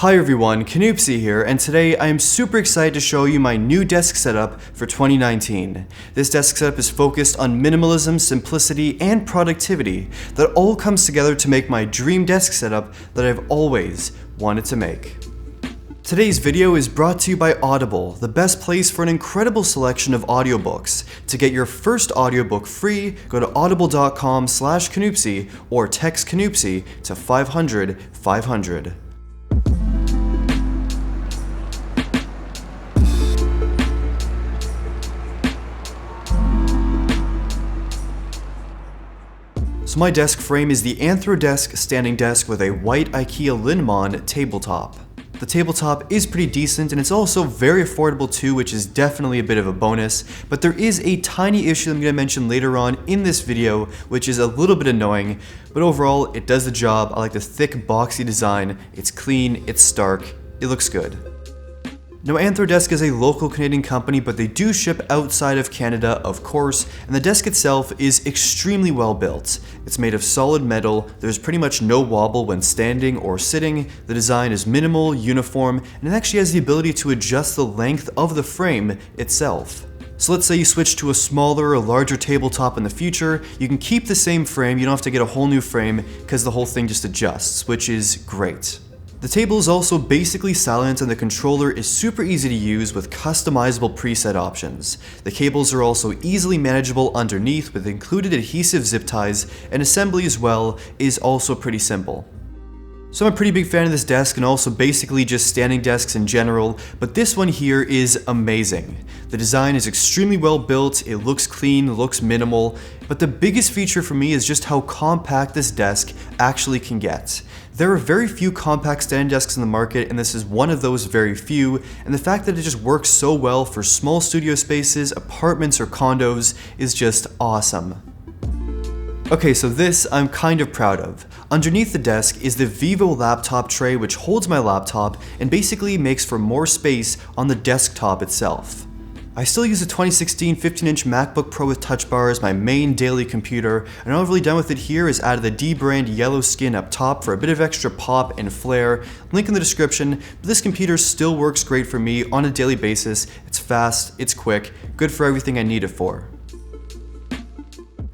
Hi everyone, Canoopsy here, and today I am super excited to show you my new desk setup for 2019. This desk setup is focused on minimalism, simplicity, and productivity that all comes together to make my dream desk setup that I've always wanted to make. Today's video is brought to you by Audible, the best place for an incredible selection of audiobooks. To get your first audiobook free, go to audible.com/Canoopsy or text Canoopsy to 500 500. So my desk frame is the Anthrodesk standing desk with a white IKEA Linmon tabletop. The tabletop is pretty decent and it's also very affordable too, which is definitely a bit of a bonus, but there is a tiny issue I'm going to mention later on in this video, which is a little bit annoying, but overall it does the job. I like the thick boxy design, it's clean, it's stark, it looks good. Now, Anthrodesk is a local Canadian company, but they do ship outside of Canada, of course, and the desk itself is extremely well built. It's made of solid metal, there's pretty much no wobble when standing or sitting, the design is minimal, uniform, and it actually has the ability to adjust the length of the frame itself. So let's say you switch to a smaller or larger tabletop in the future, you can keep the same frame, you don't have to get a whole new frame because the whole thing just adjusts, which is great. The table is also basically silent and the controller is super easy to use with customizable preset options. The cables are also easily manageable underneath with included adhesive zip ties, and assembly as well is also pretty simple. So I'm a pretty big fan of this desk and also basically just standing desks in general, but this one here is amazing. The design is extremely well built, it looks clean, looks minimal, but the biggest feature for me is just how compact this desk actually can get. There are very few compact standing desks in the market, and this is one of those very few, and the fact that it just works so well for small studio spaces, apartments, or condos is just awesome. Okay, so this I'm kind of proud of. Underneath the desk is the Vivo laptop tray, which holds my laptop and basically makes for more space on the desktop itself. I still use a 2016 15-inch MacBook Pro with Touch Bar as my main daily computer, and all I've really done with it here is added the D-brand yellow skin up top for a bit of extra pop and flair. Link in the description, but this computer still works great for me on a daily basis. It's fast, it's quick, good for everything I need it for.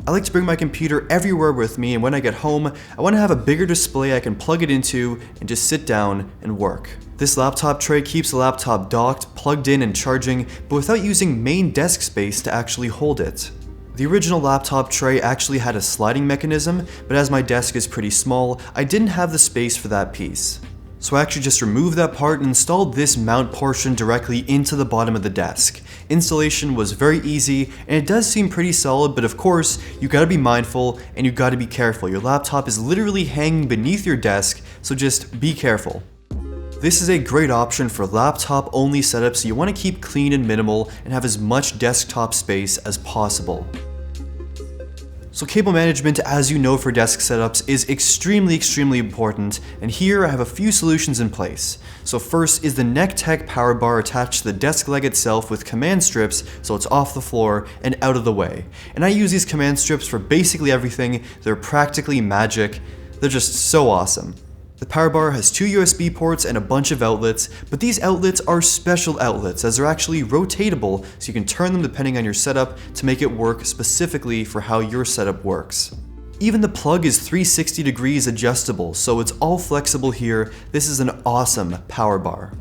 I like to bring my computer everywhere with me, and when I get home, I want to have a bigger display I can plug it into and just sit down and work. This laptop tray keeps the laptop docked, plugged in, and charging, but without using main desk space to actually hold it. The original laptop tray actually had a sliding mechanism, but as my desk is pretty small, I didn't have the space for that piece. So I actually just removed that part and installed this mount portion directly into the bottom of the desk. Installation was very easy, and it does seem pretty solid, but of course, you gotta be mindful and you gotta be careful. Your laptop is literally hanging beneath your desk, so just be careful. This is a great option for laptop-only setups, so you want to keep clean and minimal and have as much desktop space as possible. So cable management, as you know for desk setups, is extremely important, and here I have a few solutions in place. So first is the NECTEC power bar attached to the desk leg itself with command strips so it's off the floor and out of the way. And I use these command strips for basically everything. They're practically magic. They're just so awesome. The power bar has 2 USB ports and a bunch of outlets, but these outlets are special outlets as they're actually rotatable, so you can turn them depending on your setup to make it work specifically for how your setup works. Even the plug is 360 degrees adjustable, so it's all flexible here. This is an awesome power bar.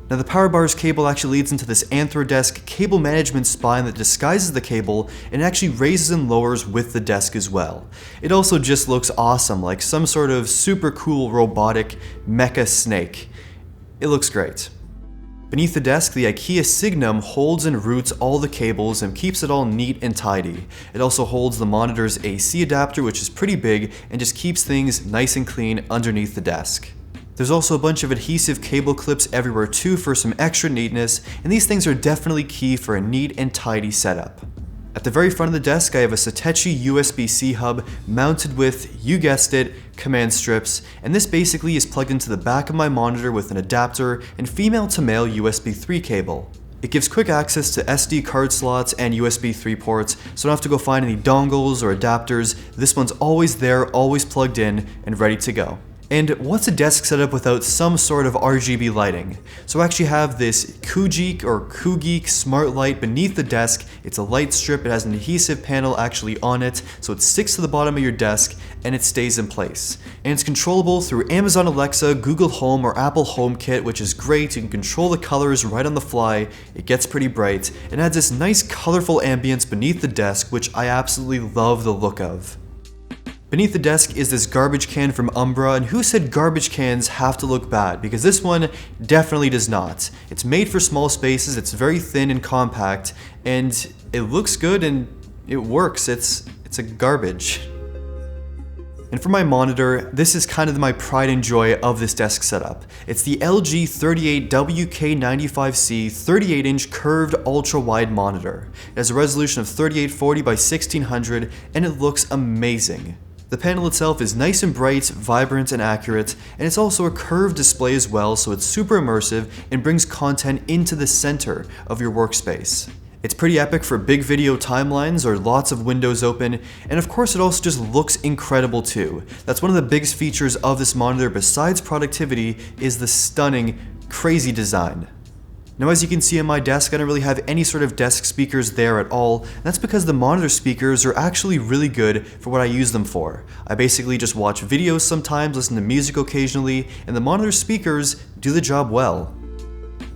Now the power bar's cable actually leads into this Anthrodesk cable management spine that disguises the cable and actually raises and lowers with the desk as well. It also just looks awesome, like some sort of super cool robotic mecha snake. It looks great. Beneath the desk, the IKEA Signum holds and routes all the cables and keeps it all neat and tidy. It also holds the monitor's AC adapter, which is pretty big, and just keeps things nice and clean underneath the desk. There's also a bunch of adhesive cable clips everywhere too for some extra neatness, and these things are definitely key for a neat and tidy setup. At the very front of the desk, I have a Satechi USB-C hub mounted with, you guessed it, command strips, and this basically is plugged into the back of my monitor with an adapter and female to male USB 3 cable. It gives quick access to SD card slots and USB 3 ports, so I don't have to go find any dongles or adapters. This one's always there, always plugged in, and ready to go. And what's a desk setup without some sort of RGB lighting? So I actually have this Kugeek or Kugeek smart light beneath the desk. It's a light strip, it has an adhesive panel actually on it, so it sticks to the bottom of your desk and it stays in place. And it's controllable through Amazon Alexa, Google Home, or Apple HomeKit, which is great. You can control the colors right on the fly, it gets pretty bright, and adds this nice colorful ambience beneath the desk, which I absolutely love the look of. Beneath the desk is this garbage can from Umbra, and who said garbage cans have to look bad? Because this one definitely does not. It's made for small spaces, it's very thin and compact, and it looks good and it works. It's a garbage. And for my monitor, this is kind of my pride and joy of this desk setup. It's the LG 38WK95C 38-inch curved ultra-wide monitor. It has a resolution of 3840 by 1600, and it looks amazing. The panel itself is nice and bright, vibrant, and accurate, and it's also a curved display as well, so it's super immersive and brings content into the center of your workspace. It's pretty epic for big video timelines or lots of windows open, and of course it also just looks incredible too. That's one of the biggest features of this monitor besides productivity is the stunning, crazy design. Now as you can see on my desk, I don't really have any sort of desk speakers there at all, and that's because the monitor speakers are actually really good for what I use them for. I basically just watch videos sometimes, listen to music occasionally, and the monitor speakers do the job well.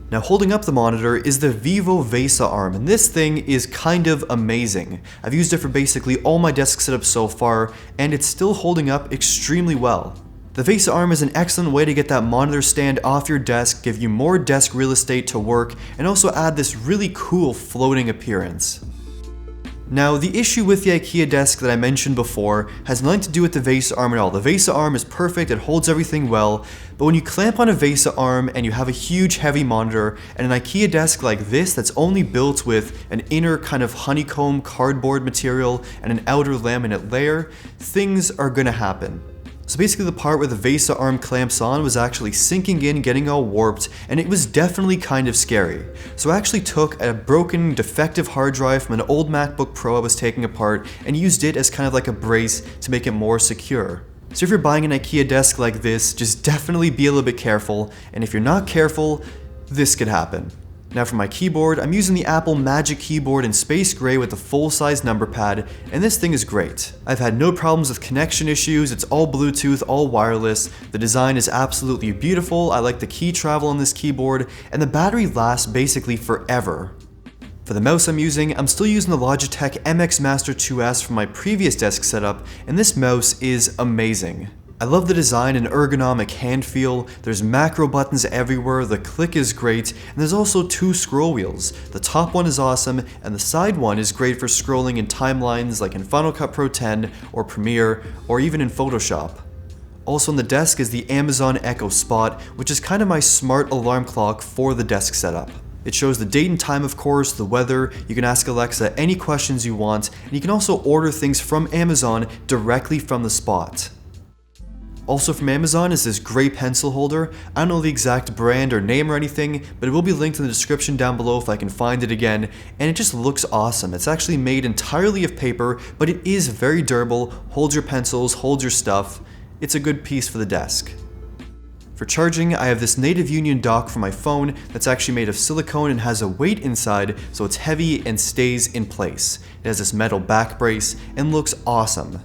Now holding up the monitor is the Vivo VESA arm, and this thing is kind of amazing. I've used it for basically all my desk setups so far, and it's still holding up extremely well. The VESA arm is an excellent way to get that monitor stand off your desk, give you more desk real estate to work, and also add this really cool floating appearance. Now, the issue with the IKEA desk that I mentioned before has nothing to do with the VESA arm at all. The VESA arm is perfect, it holds everything well, but when you clamp on a VESA arm and you have a huge heavy monitor and an IKEA desk like this that's only built with an inner kind of honeycomb cardboard material and an outer laminate layer, things are gonna happen. So basically the part where the VESA arm clamps on was actually sinking in, getting all warped, and it was definitely kind of scary. So I actually took a broken, defective hard drive from an old MacBook Pro I was taking apart and used it as kind of like a brace to make it more secure. So if you're buying an IKEA desk like this, just definitely be a little bit careful, and if you're not careful, this could happen. Now for my keyboard, I'm using the Apple Magic Keyboard in space gray with a full-size number pad, and this thing is great. I've had no problems with connection issues, it's all Bluetooth, all wireless, the design is absolutely beautiful, I like the key travel on this keyboard, and the battery lasts basically forever. For the mouse I'm still using the Logitech MX Master 2S from my previous desk setup, and this mouse is amazing. I love the design and ergonomic hand feel, there's macro buttons everywhere, the click is great, and there's also two scroll wheels. The top one is awesome, and the side one is great for scrolling in timelines like in Final Cut Pro 10 or Premiere, or even in Photoshop. Also on the desk is the Amazon Echo Spot, which is kind of my smart alarm clock for the desk setup. It shows the date and time, of course, the weather, you can ask Alexa any questions you want, and you can also order things from Amazon directly from the Spot. Also from Amazon is this gray pencil holder. I don't know the exact brand or name or anything, but it will be linked in the description down below if I can find it again, and it just looks awesome. It's actually made entirely of paper, but it is very durable, holds your pencils, holds your stuff. It's a good piece for the desk. For charging, I have this Native Union dock for my phone that's actually made of silicone and has a weight inside, so it's heavy and stays in place. It has this metal back brace and looks awesome.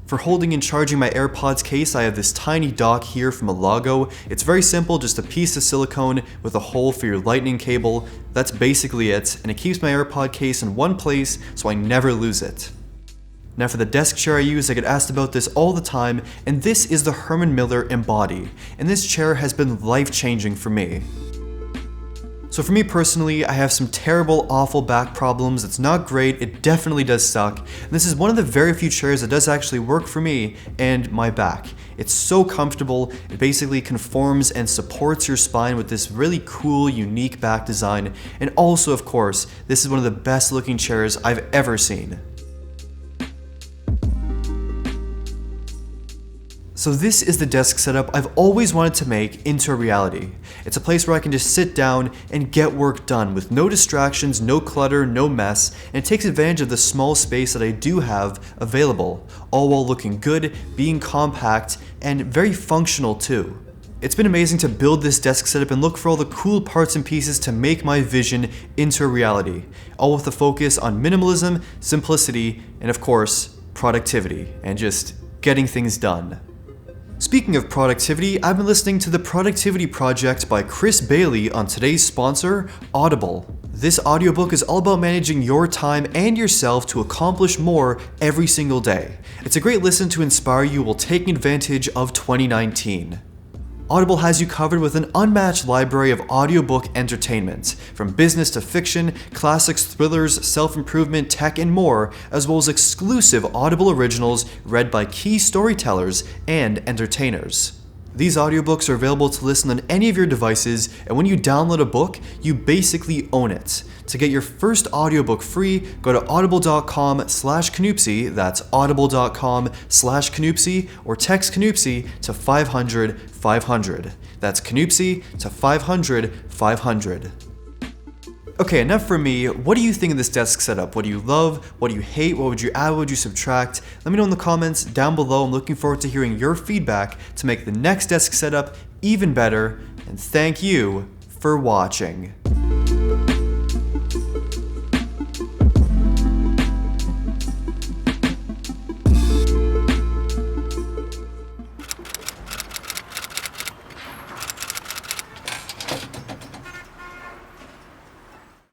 For holding and charging my AirPods case, I have this tiny dock here from Elago. It's very simple, just a piece of silicone with a hole for your lightning cable. That's basically it, and it keeps my AirPod case in one place so I never lose it. Now for the desk chair I use, I get asked about this all the time, and this is the Herman Miller Embody, and this chair has been life-changing for me. So for me personally, I have some terrible, awful back problems. It's not great, it definitely does suck. And this is one of the very few chairs that does actually work for me and my back. It's so comfortable, it basically conforms and supports your spine with this really cool, unique back design. And also, of course, this is one of the best looking chairs I've ever seen. So this is the desk setup I've always wanted to make into a reality. It's a place where I can just sit down and get work done with no distractions, no clutter, no mess, and it takes advantage of the small space that I do have available, all while looking good, being compact, and very functional too. It's been amazing to build this desk setup and look for all the cool parts and pieces to make my vision into a reality, all with a focus on minimalism, simplicity, and of course, productivity, and just getting things done. Speaking of productivity, I've been listening to The Productivity Project by Chris Bailey on today's sponsor, Audible. This audiobook is all about managing your time and yourself to accomplish more every single day. It's a great listen to inspire you while taking advantage of 2019. Audible has you covered with an unmatched library of audiobook entertainment, from business to fiction, classics, thrillers, self-improvement, tech, and more, as well as exclusive Audible originals read by key storytellers and entertainers. These audiobooks are available to listen on any of your devices, and when you download a book, you basically own it. To get your first audiobook free, go to audible.com/Canupsy, that's audible.com/Canupsy, or text Canupsy to 500-500. That's Canupsy to 500-500. Okay, enough from me. What do you think of this desk setup? What do you love? What do you hate? What would you add? What would you subtract? Let me know in the comments down below. I'm looking forward to hearing your feedback to make the next desk setup even better. And thank you for watching.